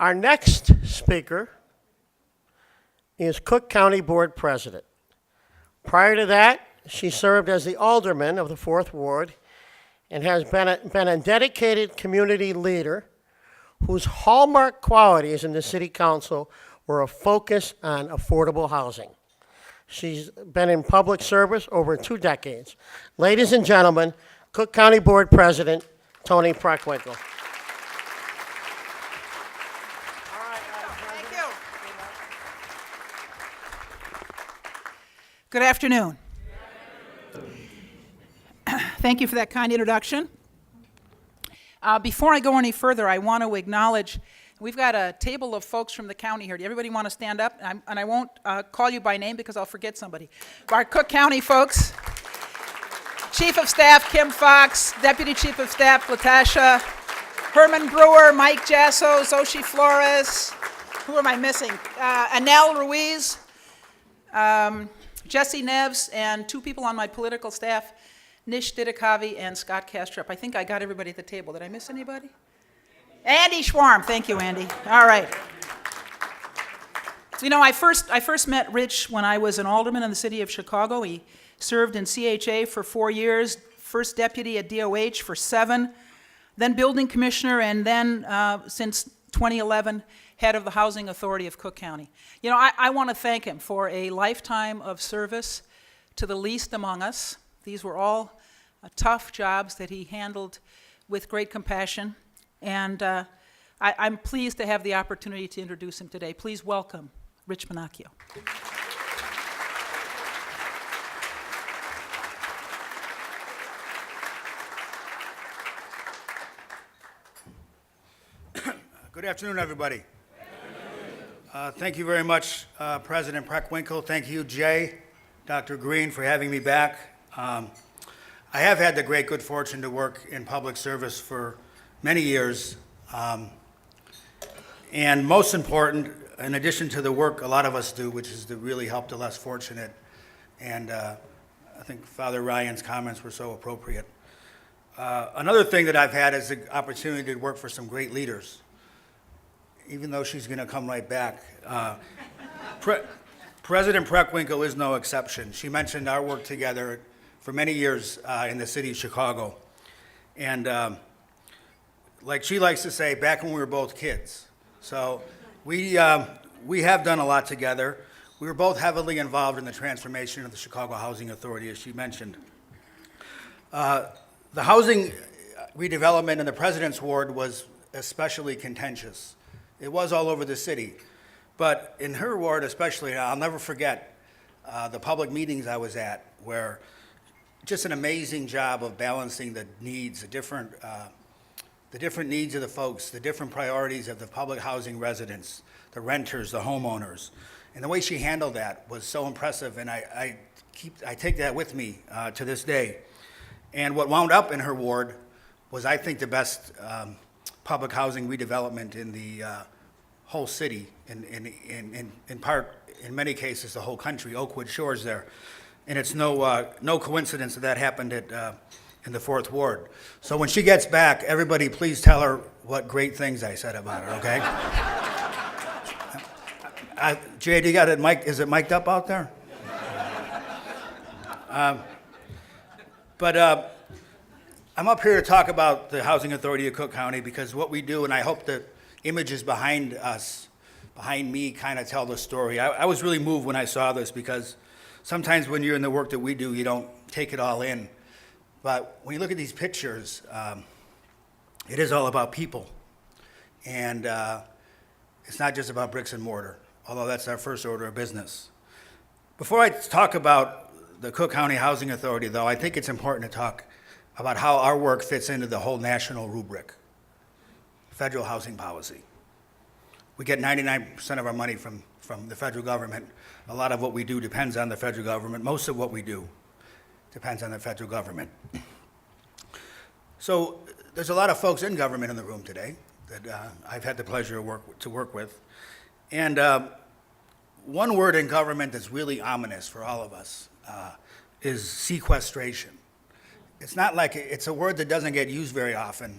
Our next speaker is Cook County Board President. Prior to that, she served as the alderman of the 4th Ward and has been a dedicated community leader whose hallmark qualities in the City Council were a focus on affordable housing. She's been in public service over 2 decades. Ladies and gentlemen, Cook County Board President, Toni Preckwinkle. Thank you. Good afternoon. Thank you for that kind introduction. Before I go any further, I want to acknowledge we've got a table of folks from the county here. Do everybody want to stand up? And I won't call you by name because I'll forget somebody. Our Cook County folks, Chief of Staff Kim Fox, Deputy Chief of Staff Latasha, Herman Brewer, Mike Jasso, Zoshi Flores, who am I missing? Anel Ruiz, Jesse Neves, and 2 people on my political staff, Nish Didikavi and Scott Kastrup. I think I got everybody at the table. Did I miss anybody? Andy Schwarm. Thank you, Andy. All right. So, I first met Rich when I was an alderman in the city of Chicago. He served in CHA for 4 years, first deputy at DOH for 7, then building commissioner, and then since 2011, head of the Housing Authority of Cook County. I want to thank him for a lifetime of service to the least among us. These were all tough jobs that he handled with great compassion, and I'm pleased to have the opportunity to introduce him today. Please welcome Rich Monocchio. Good afternoon, everybody. Thank you very much, President Preckwinkle. Thank you, Jay, Dr. Green, for having me back. I have had the great good fortune to work in public service for many years. And most important, in addition to the work a lot of us do, which is to really help the less fortunate, and I think Father Ryan's comments were so appropriate. Another thing that I've had is the opportunity to work for some great leaders, even though she's going to come right back. President Preckwinkle is no exception. She mentioned our work together for many years in the city of Chicago. And like she likes to say, back when we were both kids. So we have done a lot together. We were both heavily involved in the transformation of the Chicago Housing Authority, as she mentioned. The housing redevelopment in the President's Ward was especially contentious. It was all over the city. But in her ward especially, I'll never forget the public meetings I was at, where just an amazing job of balancing the needs, the different needs of the folks, the different priorities of the public housing residents, the renters, the homeowners. And the way she handled that was so impressive, and I take that with me to this day. And what wound up in her ward was, I think, the best public housing redevelopment in the whole city, in part, in many cases, the whole country. Oakwood Shores there. And it's no coincidence that happened in the 4th Ward. So when she gets back, everybody please tell her what great things I said about her, okay? Jay, do you got it mic'd? Is it mic'd up out there? But I'm up here to talk about the Housing Authority of Cook County, because what we do, and I hope the images behind us, behind me, kind of tell the story. I was really moved when I saw this, because sometimes when you're in the work that we do, you don't take it all in. But when you look at these pictures, it is all about people. And it's not just about bricks and mortar, although that's our first order of business. Before I talk about the Cook County Housing Authority, though, I think it's important to talk about how our work fits into the whole national rubric, federal housing policy. We get 99% of our money from the federal government. A lot of what we do depends on the federal government. Most of what we do depends on the federal government. So there's a lot of folks in government in the room today that I've had the pleasure to work with. And one word in government that's really ominous for all of us is sequestration. It's not like, it's a word that doesn't get used very often,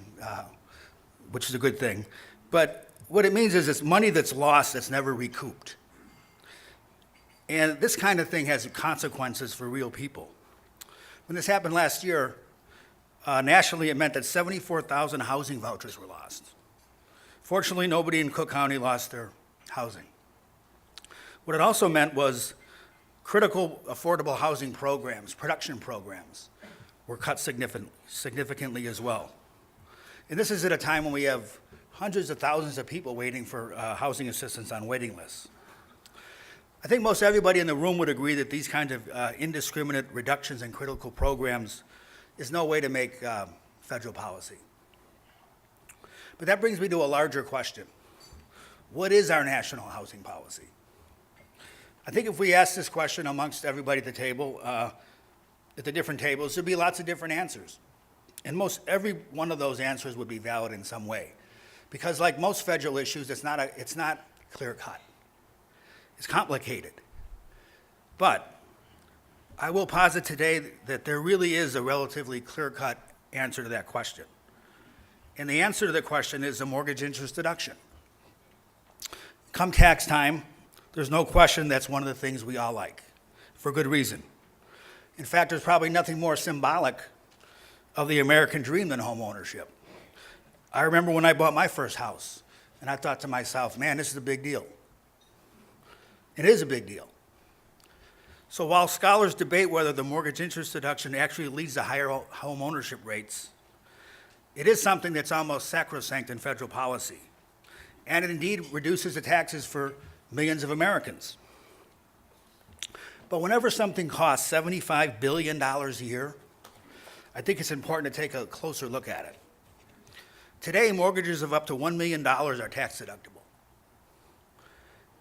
which is a good thing. But What it means is it's money that's lost that's never recouped. And this kind of thing has consequences for real people. When this happened last year, nationally it meant that 74,000 housing vouchers were lost. Fortunately, nobody in Cook County lost their housing. What it also meant was critical affordable housing programs, production programs, were cut significantly as well. And this is at a time when we have hundreds of thousands of people waiting for housing assistance on waiting lists. I think most everybody in the room would agree that these kinds of indiscriminate reductions in critical programs is no way to make federal policy. But that brings me to a larger question. What is our national housing policy? I think if we ask this question amongst everybody at the table, at the different tables, there'd be lots of different answers. And most every one of those answers would be valid in some way. Because like most federal issues, it's not clear cut. It's complicated. But I will posit today that there really is a relatively clear-cut answer to that question. And the answer to the question is the mortgage interest deduction. Come tax time, there's no question that's one of the things we all like, for good reason. In fact, there's probably nothing more symbolic of the American dream than home ownership. I remember when I bought my first house, and I thought to myself, man, this is a big deal. It is a big deal. So while scholars debate whether the mortgage interest deduction actually leads to higher home ownership rates, it is something that's almost sacrosanct in federal policy. And it indeed reduces the taxes for millions of Americans. But whenever something costs $75 billion a year, I think it's important to take a closer look at it. Today, mortgages of up to $1 million are tax deductible.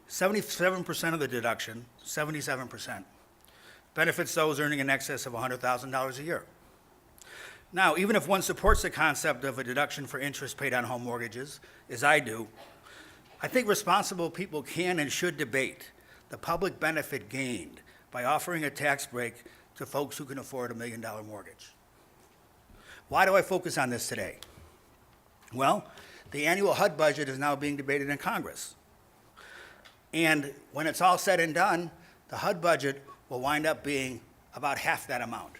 77% of the deduction, 77%, benefits those earning in excess of $100,000 a year. Now, even if one supports the concept of a deduction for interest paid on home mortgages, as I do, I think responsible people can and should debate the public benefit gained by offering a tax break to folks who can afford a $1 million mortgage. Why do I focus on this today? Well, the annual HUD budget is now being debated in Congress. And when it's all said and done, the HUD budget will wind up being about half that amount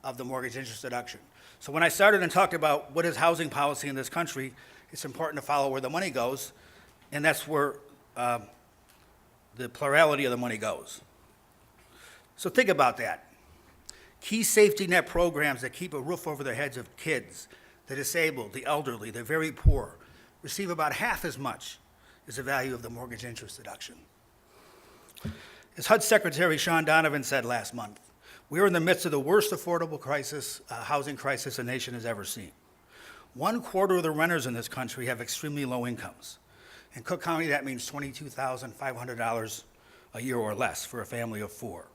of the mortgage interest deduction. So when I started and talked about what is housing policy in this country, it's important to follow where the money goes, and that's where the plurality of the money goes. So think about that. Key safety net programs that keep a roof over the heads of kids, the disabled, the elderly, the very poor, receive about half as much as the value of the mortgage interest deduction. As HUD Secretary Sean Donovan said last month, we are in the midst of the worst affordable housing crisis the nation has ever seen. 1/4 of the renters in this country have extremely low incomes. In Cook County, that means $22,500 a year or less for a family of 4.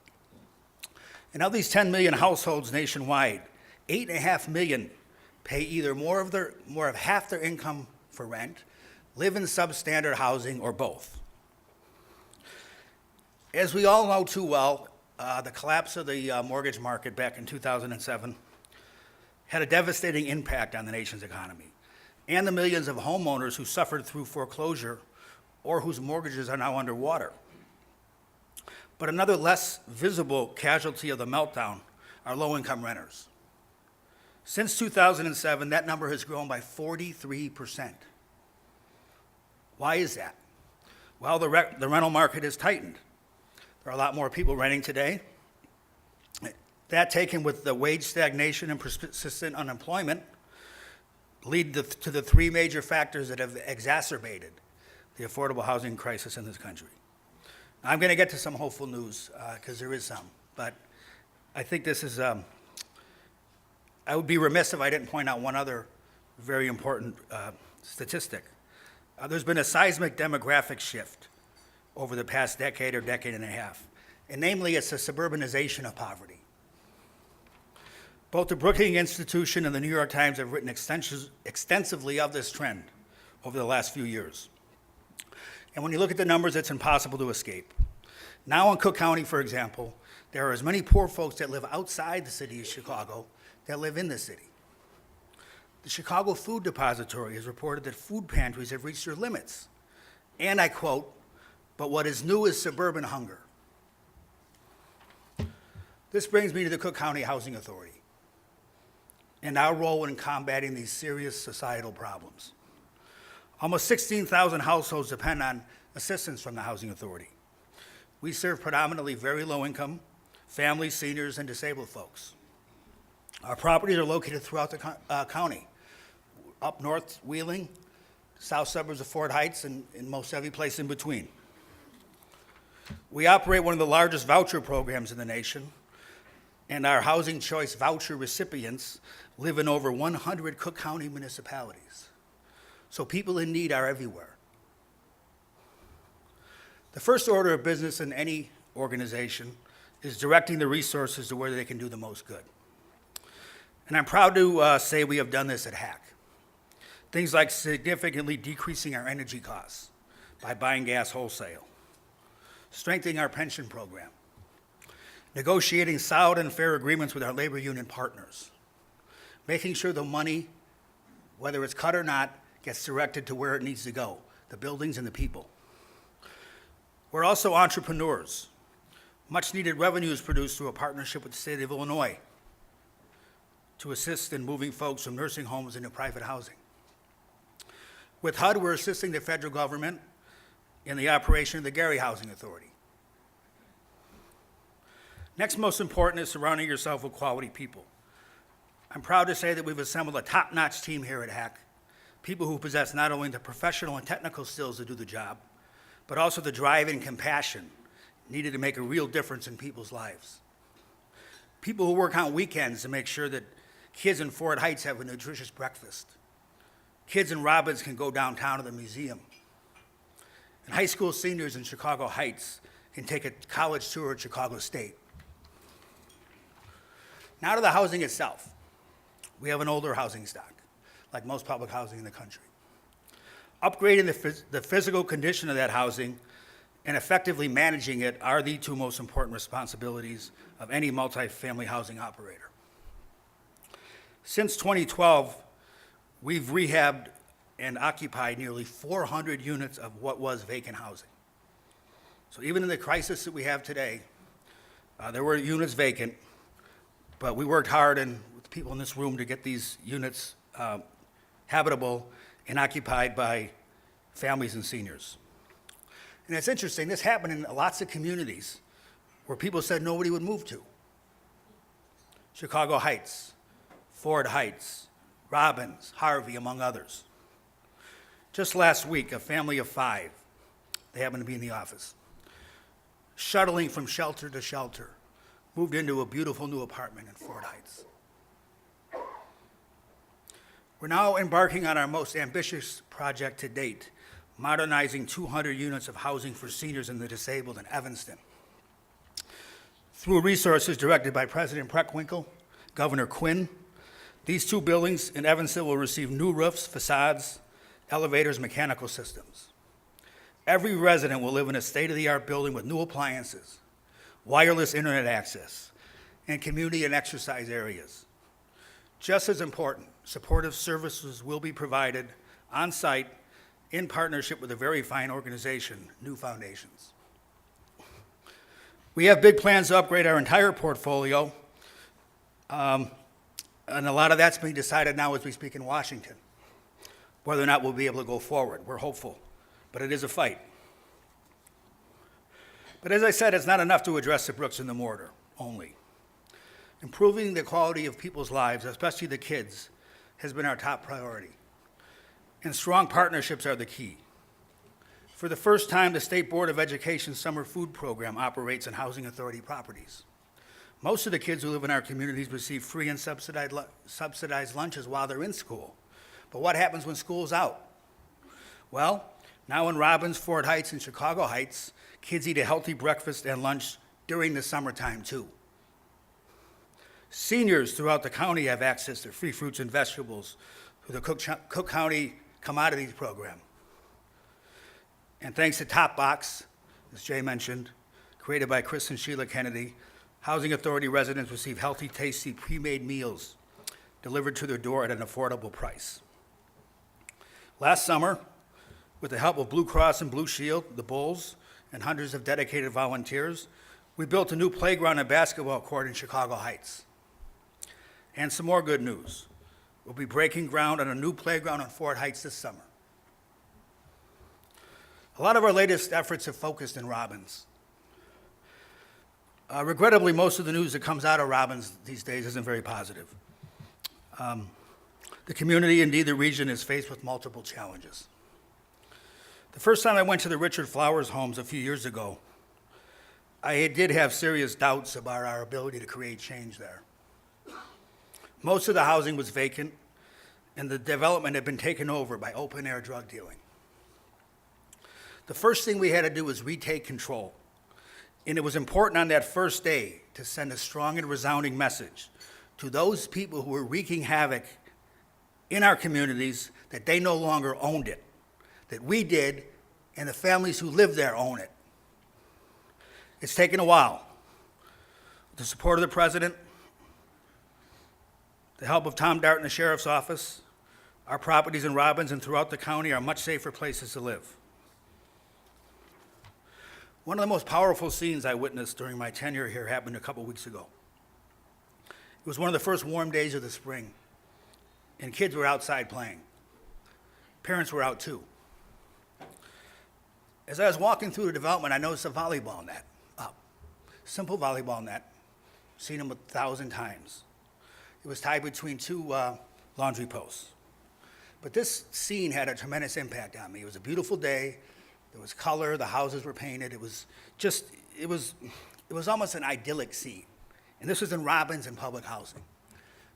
And of these 10 million households nationwide, 8.5 million pay either more of half their income for rent, live in substandard housing, or both. As we all know too well, the collapse of the mortgage market back in 2007 had a devastating impact on the nation's economy and the millions of homeowners who suffered through foreclosure or whose mortgages are now underwater. But another less visible casualty of the meltdown are low-income renters. Since 2007, that number has grown by 43%. Why is that? Well, the rental market has tightened. There are a lot more people renting today. That, taken with the wage stagnation and persistent unemployment, lead to the 3 major factors that have exacerbated the affordable housing crisis in this country. Now, I'm going to get to some hopeful news, because there is some, but I think this is, I would be remiss if I didn't point out one other very important statistic. There's been a seismic demographic shift over the past decade or decade and a half, and namely, it's the suburbanization of poverty. Both the Brookings Institution and the New York Times have written extensively of this trend over the last few years. And when you look at the numbers, it's impossible to escape. Now in Cook County, for example, there are as many poor folks that live outside the city of Chicago that live in the city. The Chicago Food Depository has reported that food pantries have reached their limits. And I quote, "But what is new is suburban hunger." This brings me to the Cook County Housing Authority and our role in combating these serious societal problems. Almost 16,000 households depend on assistance from the Housing Authority. We serve predominantly very low-income families, seniors, and disabled folks. Our properties are located throughout the county, up north Wheeling, south suburbs of Fort Heights, and in most every place in between. We operate one of the largest voucher programs in the nation, and our Housing Choice voucher recipients live in over 100 Cook County municipalities. So people in need are everywhere. The first order of business in any organization is directing the resources to where they can do the most good. And I'm proud to say we have done this at HAC. Things like significantly decreasing our energy costs by buying gas wholesale, strengthening our pension program, negotiating solid and fair agreements with our labor union partners, making sure the money, whether it's cut or not, gets directed to where it needs to go, the buildings and the people. We're also entrepreneurs. Much needed revenue is produced through a partnership with the state of Illinois to assist in moving folks from nursing homes into private housing. With HUD, we're assisting the federal government in the operation of the Gary Housing Authority. Next most important is surrounding yourself with quality people. I'm proud to say that we've assembled a top-notch team here at HAC, people who possess not only the professional and technical skills to do the job, but also the drive and compassion needed to make a real difference in people's lives. People who work on weekends to make sure that kids in Fort Heights have a nutritious breakfast. Kids in Robbins can go downtown to the museum. And high school seniors in Chicago Heights can take a college tour at Chicago State. Now to the housing itself. We have an older housing stock, like most public housing in the country. Upgrading the physical condition of that housing and effectively managing it are the two most important responsibilities of any multifamily housing operator. Since 2012, we've rehabbed and occupied nearly 400 units of what was vacant housing. So even in the crisis that we have today, there were units vacant, but we worked hard and with people in this room to get these units habitable and occupied by families and seniors. And it's interesting, this happened in lots of communities where people said nobody would move to. Chicago Heights, Fort Heights, Robbins, Harvey, among others. Just last week, a family of 5, they happened to be in the office, shuttling from shelter to shelter, moved into a beautiful new apartment in Fort Heights. We're now embarking on our most ambitious project to date, modernizing 200 units of housing for seniors and the disabled in Evanston. Through resources directed by President Preckwinkle, Governor Quinn, these 2 buildings in Evanston will receive new roofs, facades, elevators, mechanical systems. Every resident will live in a state-of-the-art building with new appliances, wireless internet access, and community and exercise areas. Just as important, supportive services will be provided on-site in partnership with a very fine organization, New Foundations. We have big plans to upgrade our entire portfolio, and a lot of that's being decided now as we speak in Washington. Whether or not we'll be able to go forward, we're hopeful, but it is a fight. But as I said, it's not enough to address the bricks and the mortar only. Improving the quality of people's lives, especially the kids, has been our top priority. And strong partnerships are the key. For the first time, the State Board of Education Summer Food Program operates on Housing Authority properties. Most of the kids who live in our communities receive free and subsidized lunches while they're in school. But what happens when school's out? Well, now in Robbins, Fort Heights, and Chicago Heights, kids eat a healthy breakfast and lunch during the summertime too. Seniors throughout the county have access to free fruits and vegetables through the Cook County Commodities Program. And thanks to Top Box, as Jay mentioned, created by Chris and Sheila Kennedy, Housing Authority residents receive healthy, tasty, pre-made meals delivered to their door at an affordable price. Last summer, with the help of Blue Cross and Blue Shield, the Bulls, and hundreds of dedicated volunteers, we built a new playground and basketball court in Chicago Heights. And some more good news. We'll be breaking ground on a new playground on Fort Heights this summer. A lot of our latest efforts have focused in Robbins. Regrettably, most of the news that comes out of Robbins these days isn't very positive. The community, indeed the region, is faced with multiple challenges. The first time I went to the Richard Flowers homes a few years ago, I did have serious doubts about our ability to create change there. Most of the housing was vacant, and the development had been taken over by open-air drug dealing. The first thing we had to do was retake control, and it was important on that first day to send a strong and resounding message to those people who were wreaking havoc in our communities that they no longer owned it, that we did, and the families who live there own it. It's taken a while. With the support of the president, the help of Tom Dart in the sheriff's office, our properties in Robbins and throughout the county are much safer places to live. One of the most powerful scenes I witnessed during my tenure here happened a couple weeks ago. It was one of the first warm days of the spring, and kids were outside playing. Parents were out too. As I was walking through the development, I noticed a volleyball net up. Simple volleyball net, seen them 1,000 times. It was tied between two laundry posts. But this scene had a tremendous impact on me. It was a beautiful day. There was color, the houses were painted. It was almost an idyllic scene. And this was in Robbins and public housing.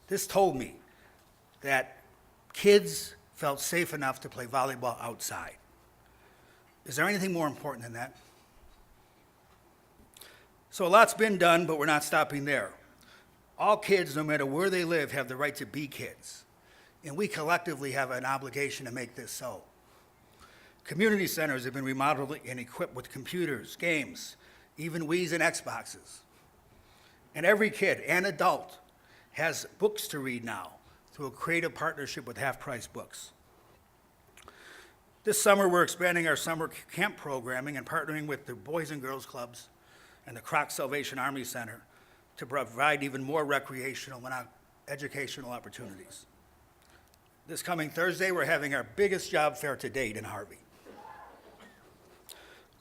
This told me that kids felt safe enough to play volleyball outside. Is there anything more important than that? So a lot's been done, but we're not stopping there. All kids, no matter where they live, have the right to be kids. And we collectively have an obligation to make this so. Community centers have been remodeled and equipped with computers, games, even Wiis and Xboxes. And every kid and adult has books to read now through a creative partnership with Half Price Books. This summer, we're expanding our summer camp programming and partnering with the Boys and Girls Clubs and the Croc Salvation Army Center to provide even more recreational and educational opportunities. This coming Thursday, we're having our biggest job fair to date in Harvey.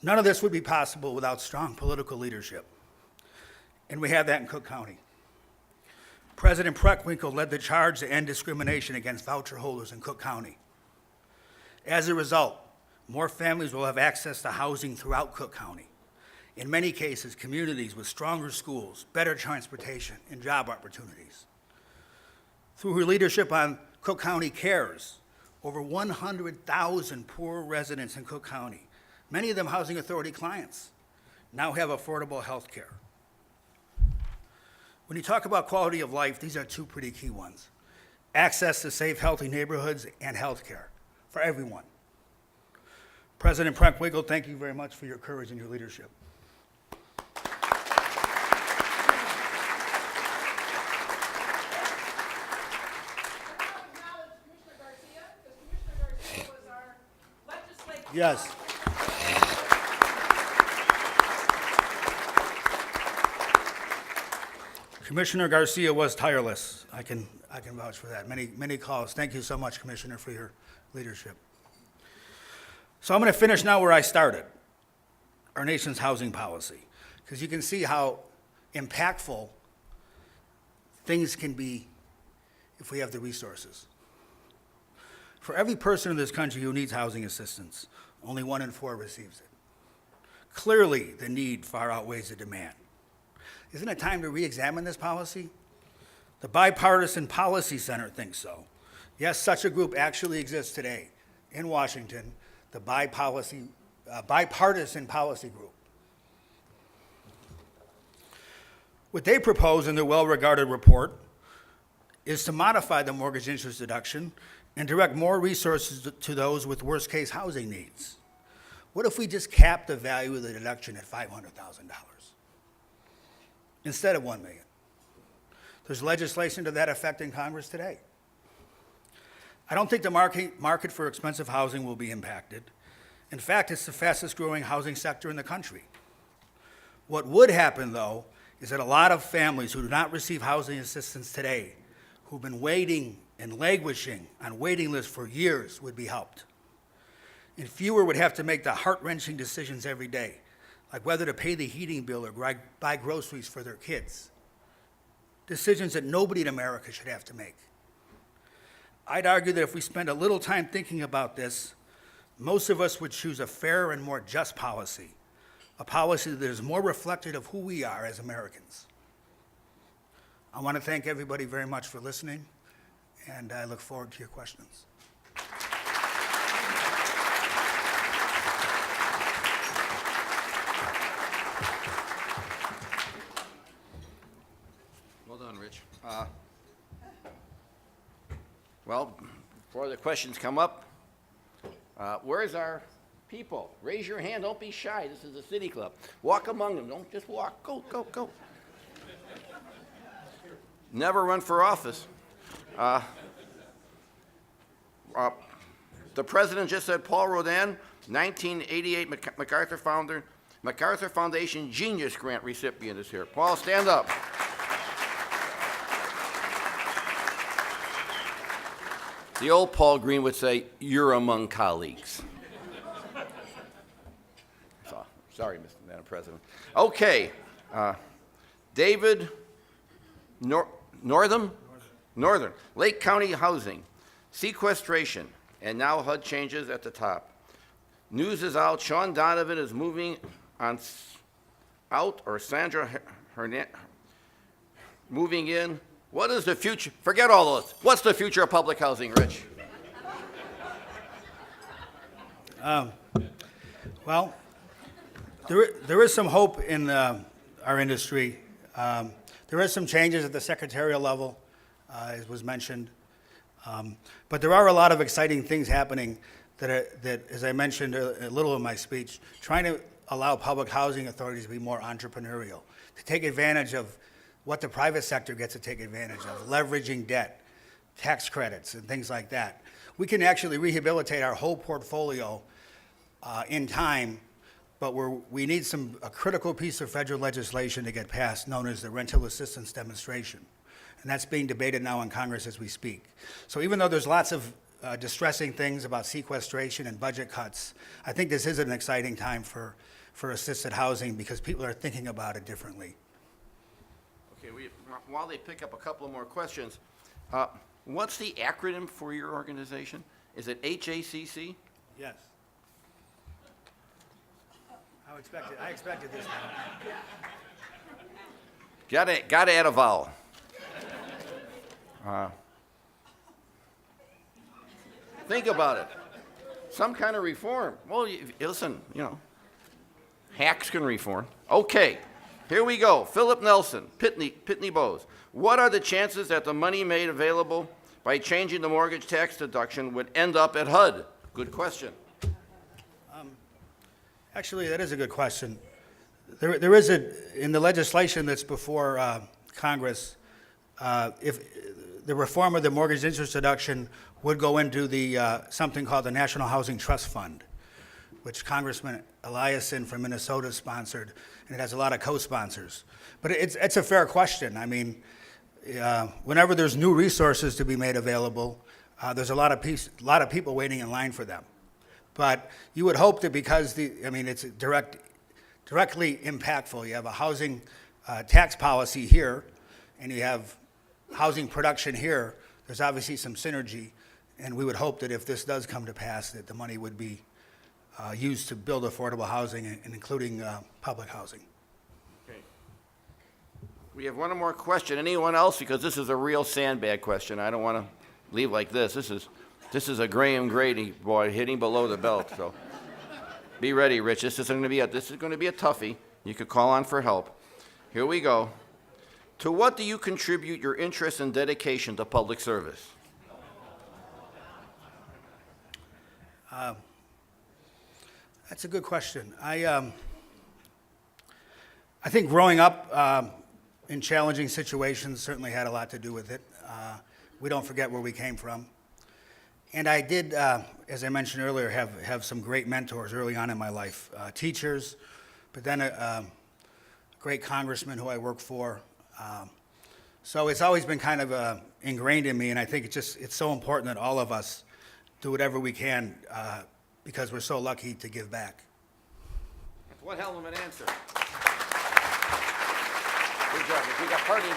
None of this would be possible without strong political leadership, and we have that in Cook County. President Preckwinkle led the charge to end discrimination against voucher holders in Cook County. As a result, more families will have access to housing throughout Cook County. In many cases, communities with stronger schools, better transportation, and job opportunities. Through her leadership on Cook County Cares, over 100,000 poor residents in Cook County, many of them Housing Authority clients, now have affordable health care. When you talk about quality of life, these are two pretty key ones. Access to safe, healthy neighborhoods and health care for everyone. President Preckwinkle, thank you very much for your courage and your leadership. Yes. Commissioner Garcia was tireless. I can vouch for that. Many calls. Thank you so much, Commissioner, for your leadership. So I'm going to finish now where I started, our nation's housing policy, because you can see how impactful things can be if we have the resources. For every person in this country who needs housing assistance, only 1 in 4 receives it. Clearly, the need far outweighs the demand. Isn't it time to re-examine this policy? The Bipartisan Policy Center thinks so. Yes, such a group actually exists today in Washington, the Bipartisan Policy Group. What they propose in their well-regarded report is to modify the mortgage interest deduction and direct more resources to those with worst-case housing needs. What if we just cap the value of the deduction at $500,000 instead of $1 million? There's legislation to that effect in Congress today. I don't think the market for expensive housing will be impacted. In fact, it's the fastest growing housing sector in the country. What would happen, though, is that a lot of families who do not receive housing assistance today, who've been waiting and languishing on waiting lists for years, would be helped. And fewer would have to make the heart-wrenching decisions every day, like whether to pay the heating bill or buy groceries for their kids. Decisions that nobody in America should have to make. I'd argue that if we spend a little time thinking about this, most of us would choose a fairer and more just policy, a policy that is more reflective of who we are as Americans. I want to thank everybody very much for listening, and I look forward to your questions. Well done, Rich. Well, before the questions come up, where's our people? Raise your hand. Don't be shy. This is a city club. Walk among them. Don't just walk. Go, go, go. Never run for office. The president just said Paul Rodin, 1988 MacArthur Foundation Genius Grant recipient is here. Paul, stand up. The old Paul Green would say, "You're among colleagues." So, sorry, Madam President. Okay, David Northern, Lake County Housing, sequestration, and now HUD changes at the top. News is out. Sean Donovan is moving on out, or Sandra Hernandez moving in. What is the future? Forget all of this. What's the future of public housing, Rich? Well, there is some hope in our industry. There is some changes at the secretarial level, as was mentioned. But there are a lot of exciting things happening that, as I mentioned a little in my speech, trying to allow public housing authorities to be more entrepreneurial, to take advantage of what the private sector gets to take advantage of, leveraging debt, tax credits, and things like that. We can actually rehabilitate our whole portfolio in time, but we need a critical piece of federal legislation to get passed known as the rental assistance demonstration. And that's being debated now in Congress as we speak. So even though there's lots of distressing things about sequestration and budget cuts, I think this is an exciting time for assisted housing because people are thinking about it differently. Okay, while they pick up a couple of more questions, what's the acronym for your organization? Is it HACC? Yes. I expected this now. Gotta add a vowel. Think about it. Some kind of reform. Well, listen, hacks can reform. Okay, here we go. Philip Nelson, Pitney Bowes. What are the chances that the money made available by changing the mortgage tax deduction would end up at HUD? Good question. Actually, that is a good question. There is in the legislation that's before Congress, if the reform of the mortgage interest deduction would go into the something called the National Housing Trust Fund, which Congressman Eliason from Minnesota sponsored, and it has a lot of co-sponsors. But it's a fair question. I mean, whenever there's new resources to be made available, there's a lot of people waiting in line for them. But you would hope that because it's directly impactful. You have a housing tax policy here, and you have housing production here. There's obviously some synergy, and we would hope that if this does come to pass, that the money would be used to build affordable housing, and including public housing. Okay. We have one more question. Anyone else? Because this is a real sandbag question. I don't want to leave like this. This is a Graham Grady boy hitting below the belt. So be ready, Rich. This is going to be a toughie. You could call on for help. Here we go. To what do you contribute your interest and dedication to public service? That's a good question. I think growing up, in challenging situations certainly had a lot to do with it. We don't forget where we came from. And I did, as I mentioned earlier, have some great mentors early on in my life, teachers, but then a great congressman who I worked for. So it's always been kind of ingrained in me, and I think it's so important that all of us do whatever we can because we're so lucky to give back. One hell of an answer. Good job. If you got party,